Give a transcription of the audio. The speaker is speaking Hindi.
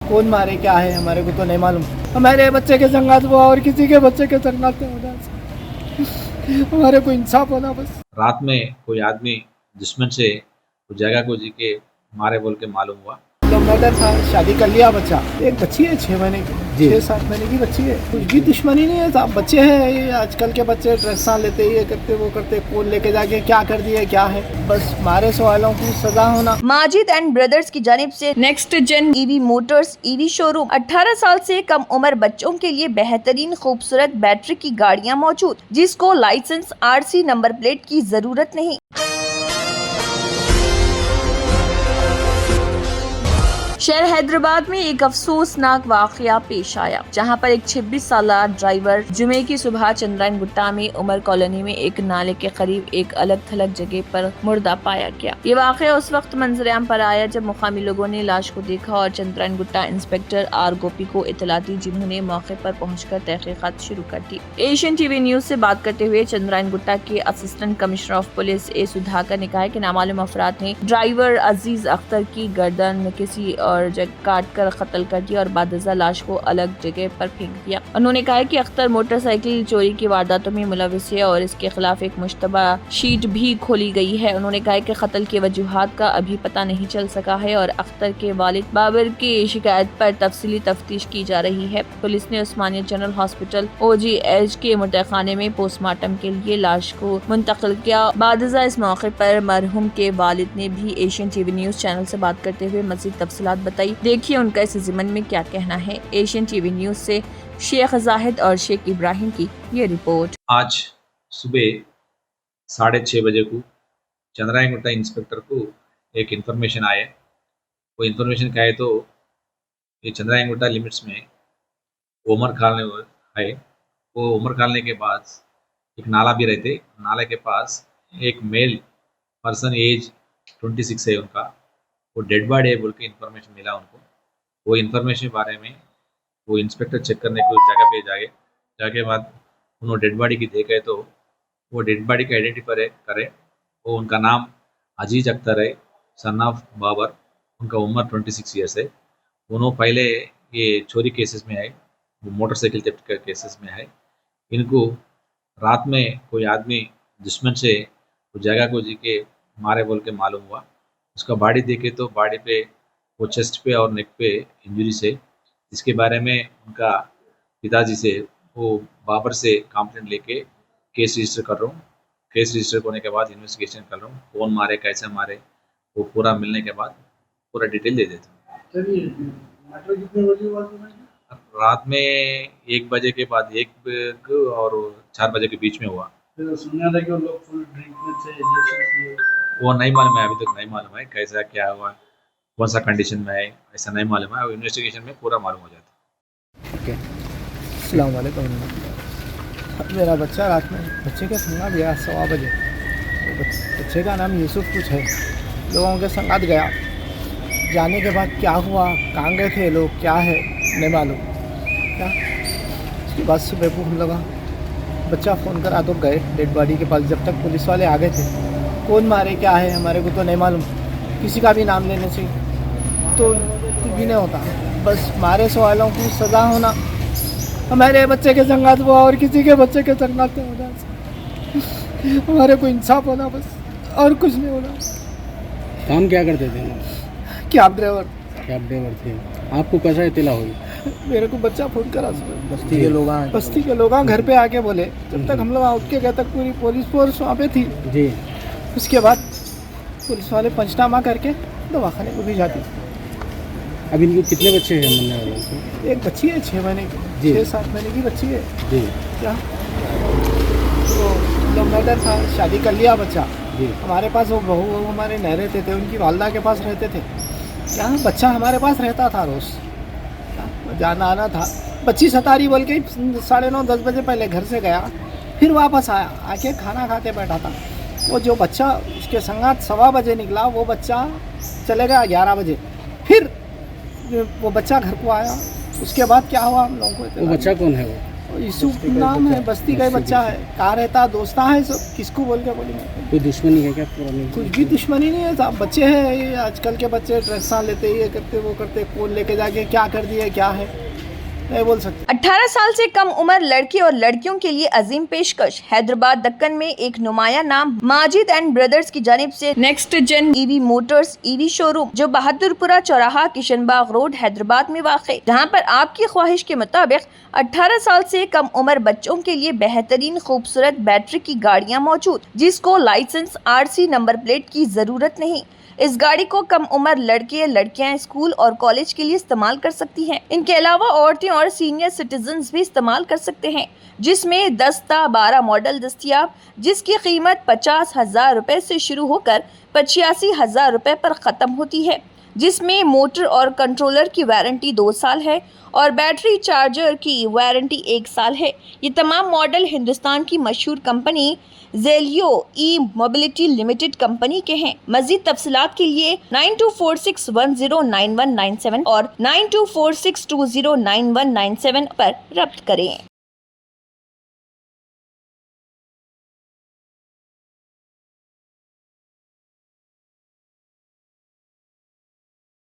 कौन मारे क्या है हमारे को तो नहीं मालूम। हमारे बच्चे के संगात हुआ और किसी के बच्चे के संगात होना, हमारे को इंसाफ होना बस। रात में कोई आदमी दुश्मन से उस जगह को जी के मारे बोल के मालूम हुआ। लव मैटर था, शादी कर लिया बच्चा, एक बच्ची है 6 महीने की, 6-7 महीने की बच्ची है। कुछ भी दुश्मनी नहीं है साहब, बच्चे हैं ये आजकल के बच्चे, ड्रग्स लेते ये करते वो करते, कौन लेके जाके क्या कर दिए क्या है, बस मारे सवालों की सजा होना। माजिद एंड ब्रदर्स की जानिब से next gen EV motors EV showroom 18 साल से कम उम्र बच्चों के लिए बेहतरीन खूबसूरत बैटरी की गाड़ियां मौजूद, जिसको लाइसेंस RC नंबर प्लेट की जरूरत नहीं। शहर हैदराबाद में एक अफसोसनाक वाकया पेश आया, जहां पर एक 26 साल ड्राइवर जुमे की सुबह चंद्रायन गुट्टा में उमर कॉलोनी में एक नाले के करीब एक अलग थलग जगह पर मुर्दा पाया गया। ये वाकया उस वक्त मंजरेआम पर आया जब मुकामी लोगों ने लाश को देखा और चंद्रायन गुट्टा इंस्पेक्टर R गोपी को इत्तला दी, जिन्होंने मौके पर पहुंचकर तहकीकात शुरू कर दी। एशियन टीवी न्यूज से बात करते हुए चंद्रायन गुट्टा के assistant commissioner of police A Sudhakar ने कहा कि नामालूम अफराद ने ड्राइवर अजीज अख्तर की गर्दन किसी और काट कर कत्ल कर दिया और बादजा लाश को अलग जगह पर फेंक दिया। उन्होंने कहा कि अख्तर मोटरसाइकिल चोरी की वारदातों में मुलविस है और इसके खिलाफ एक मुश्तबा शीट भी खोली गई है। उन्होंने कहा कि कत्ल के वजूहात का अभी पता नहीं चल सका है और अख्तर के वालिद बाबर की शिकायत पर तफसीली तफ्तीश की जा रही है। पुलिस ने उस्मानिया जनरल हॉस्पिटल OGH के मुर्दाखाने में पोस्टमार्टम के लिए लाश को मुंतकिल किया। बादजा इस मौके पर मरहूम के वालिद ने भी एशियन टीवी न्यूज चैनल से बात करते हुए मजीद तफसीलात बताई। देखिए उनका इस ज़िमन में क्या कहना है। एशियन टीवी न्यूज से शेख जाहिद और शेख इब्राहिम की ये रिपोर्ट। आज सुबह 6:30 बजे को चंद्रायन गुट्टा इंस्पेक्टर को एक इन्फॉर्मेशन आया। वो इन्फॉर्मेशन क्या है तो ये चंद्रायन गुट्टा लिमिट्स में उमर खालने है। वो उमर खालने के बाद एक नाला भी रहते, नाले के पास एक मेल पर्सन एज 26 है उनका, वो डेड बॉडी है बोल के इन्फॉर्मेशन मिला उनको। वो इन्फॉर्मेशन के बारे में वो इंस्पेक्टर चेक करने को जगह पे जाके बाद उन्होंने डेड बॉडी की देखा तो वो डेड बॉडी का आइडेंटिफाई करे। वो उनका नाम अजीज अख्तर है, सन ऑफ बाबर। उनका उम्र 26 ईयर्स है। उन्होंने पहले ये चोरी केसेस में है, वो मोटरसाइकिल थेफ्ट के केसेस में है। इनको रात में कोई आदमी दुश्मन से उस जगह को जी के मारे बोल के मालूम हुआ। उसका बॉडी देखे तो बॉडी पे वो चेस्ट पे और नेक पे इंजरीज है। इसके बारे में उनका पिताजी से वो बाबर से कंप्लेंट लेके केस रजिस्टर कर रहा हूँ। केस रजिस्टर होने के बाद इन्वेस्टिगेशन कर रहा हूँ, कौन मारे कैसे मारे वो पूरा मिलने के बाद पूरा डिटेल दे देता हूँ। चलिए, मैटर कितने बजे हुआ था? रात में 1 बजे के बाद 1 और 4 बजे के बीच में हुआ। फिर सुना था कि वो लोग फुल ड्रिंक में थे, इंजेक्शन वो नहीं मालूम है, अभी तक नहीं मालूम है कैसा क्या हुआ, कौन सा कंडीशन में है, ऐसा नहीं मालूम है। इन्वेस्टिगेशन में पूरा मालूम हो जाता है। ओके, अस्सलाम वालेकुम। मेरा बच्चा रात में बच्चे का संगात गया 1:15 बजे। बच्चे का नाम यूसुफ कुछ है, लोगों के संगात गया। जाने के बाद क्या हुआ, कहाँ गए थे लोग, क्या है नहीं मालूम क्या। उसके बाद सुबह को हम लोग बच्चा फ़ोन करा तो गए डेड बॉडी के पास। जब तक पुलिस वाले आ गए थे, कौन मारे क्या है हमारे को तो नहीं मालूम। किसी का भी नाम लेने से तो कुछ भी नहीं होता, बस मारे सवालों की सज़ा होना। हमारे बच्चे के संगात हुआ और किसी के बच्चे के संगात होना, हमारे को इंसाफ होना बस, और कुछ नहीं होना। काम क्या करते थे? कैब ड्राइवर थे। आपको कैसा इत्तला हुई? मेरे को बच्चा फ़ोन करा सुबह। बस्ती के लोग घर पे आके बोले। जब तक हम लोग उठ के गए तक पूरी पुलिस फोर्स वहाँ पे थी जी। उसके बाद पुलिस वाले पंचनामा करके दवाखाने को भी जाते। अब इनको कितने बच्चे हैं मरने वाले? एक बच्ची है 6 महीने की, 6-7 महीने की बच्ची है जी। क्या तो लव मैटर था, शादी कर लिया बच्चा। जी। हमारे पास वो बहू हमारे नहीं रहते थे, उनकी वालदा के पास रहते थे। क्या बच्चा हमारे पास रहता था, रोज़ जाना आना था। बच्ची सतारी बोल के 9:30-10 बजे पहले घर से गया, फिर वापस आया, आके खाना खाते बैठा था। वो जो बच्चा उसके संगात 1:15 बजे निकला, वो बच्चा चले गया 11 बजे। फिर वो बच्चा घर को आया। उसके बाद क्या हुआ हम लोगों को वो बच्चा कौन है? और यूसुफ नाम है, बस्ती का ही बच्चा है। कहाँ रहता, दोस्ता है सब, किसको बोल के बोलेंगे। कोई दुश्मनी है क्या पुरानी? कुछ भी दुश्मनी नहीं है साहब, बच्चे हैं ये, आजकल के बच्चे ड्रग्स लेते, ये करते वो करते, कौन लेके जाके क्या कर दिए क्या है नहीं बोल सकते। 18 साल से कम उम्र लड़के और लड़कियों के लिए अजीम पेशकश। हैदराबाद दक्कन में एक नुमाया नाम माजिद एंड ब्रदर्स की जानिब से next gen EV motors EV showroom जो बहादुरपुरा चौराहा किशनबाग रोड हैदराबाद में वाक़, जहां पर आपकी ख्वाहिश के मुताबिक 18 साल से कम उम्र बच्चों के लिए बेहतरीन खूबसूरत बैटरी की गाड़ियां मौजूद, जिसको लाइसेंस RC नंबर प्लेट की जरूरत नहीं। इस गाड़ी को कम उम्र लड़के लड़कियां स्कूल और कॉलेज के लिए इस्तेमाल कर सकती हैं। इनके अलावा औरतें और सीनियर सिटीजन्स भी इस्तेमाल कर सकते हैं, जिसमें 10-12 मॉडल दस्तियाब, जिसकी कीमत 50,000 रुपए से शुरू होकर 85,000 रुपए पर ख़त्म होती है, जिसमें मोटर और कंट्रोलर की वारंटी 2 साल है और बैटरी चार्जर की वारंटी 1 साल है। ये तमाम मॉडल हिंदुस्तान की मशहूर कंपनी जेलियो ई मोबिलिटी लिमिटेड कंपनी के हैं। मजीद तफसीलात के लिए 9246109197 और 9246209197 पर रब्त करें।